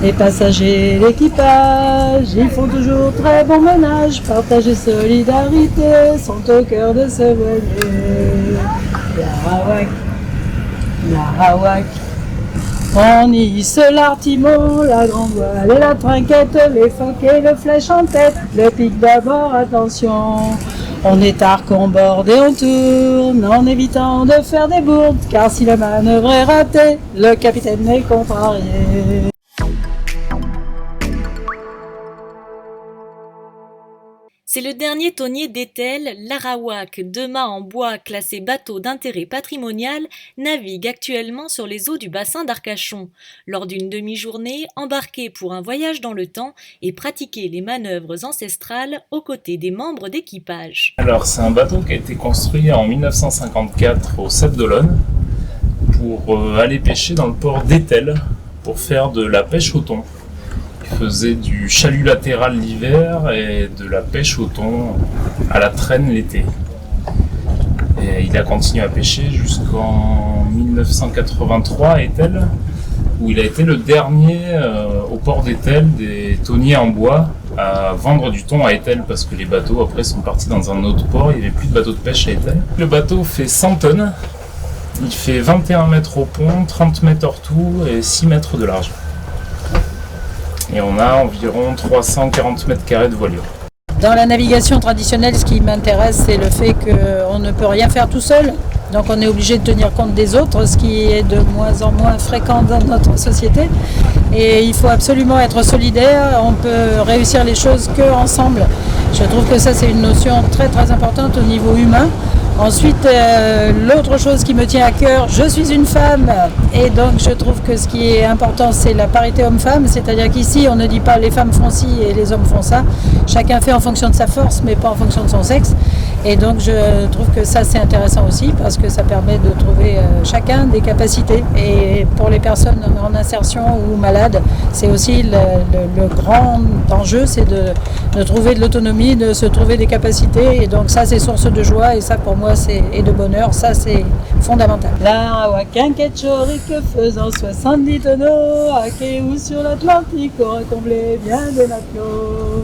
Les passagers, l'équipage, ils font toujours très bon ménage. Partage et solidarité sont au cœur de ce voilier. Larawak, Larawak. On hisse l'artimon, la grande voile et la trinquette, les phoques et le flèche en tête. Le pic d'abord, attention. On étarque, on borde et on tourne, en évitant de faire des bourdes, car si la manœuvre est ratée, le capitaine est contrarié. C'est le dernier tonnier d'Etel, l'Arawak, deux mâts en bois classé bateau d'intérêt patrimonial, navigue actuellement sur les eaux du bassin d'Arcachon. Lors d'une demi-journée, embarqué pour un voyage dans le temps et pratiquer les manœuvres ancestrales aux côtés des membres d'équipage. Alors c'est un bateau qui a été construit en 1954 au Sable d'Olonne pour aller pêcher dans le port d'Etel pour faire de la pêche au thon. Faisait du chalut latéral l'hiver et de la pêche au thon à la traîne l'été. Et il a continué à pêcher jusqu'en 1983 à Etel, où il a été le dernier au port d'Etel des thoniers en bois à vendre du thon à Etel, parce que les bateaux après sont partis dans un autre port, il n'y avait plus de bateaux de pêche à Etel. Le bateau fait 100 tonnes, il fait 21 mètres au pont, 30 mètres hors tout et 6 mètres de large. Et on a environ 340 mètres carrés de voilure. Dans la navigation traditionnelle, ce qui m'intéresse, c'est le fait qu'on ne peut rien faire tout seul. Donc on est obligé de tenir compte des autres, ce qui est de moins en moins fréquent dans notre société. Et il faut absolument être solidaire, on peut réussir les choses qu'ensemble. Je trouve que ça, c'est une notion très très importante au niveau humain. Ensuite, l'autre chose qui me tient à cœur, je suis une femme et donc je trouve que ce qui est important, c'est la parité homme-femme, c'est-à-dire qu'ici on ne dit pas les femmes font ci et les hommes font ça, chacun fait en fonction de sa force mais pas en fonction de son sexe, et donc je trouve que ça c'est intéressant aussi parce que ça permet de trouver chacun des capacités, et pour les personnes en insertion ou malades, c'est aussi le grand enjeu, c'est de trouver de l'autonomie, de se trouver des capacités, et donc ça c'est source de joie, et ça pour moi et de bonheur, ça c'est fondamental. L'Arawak, un ketchoric faisant 70 tonneaux, à quai ou sur l'Atlantique, aura comblé bien de matelots.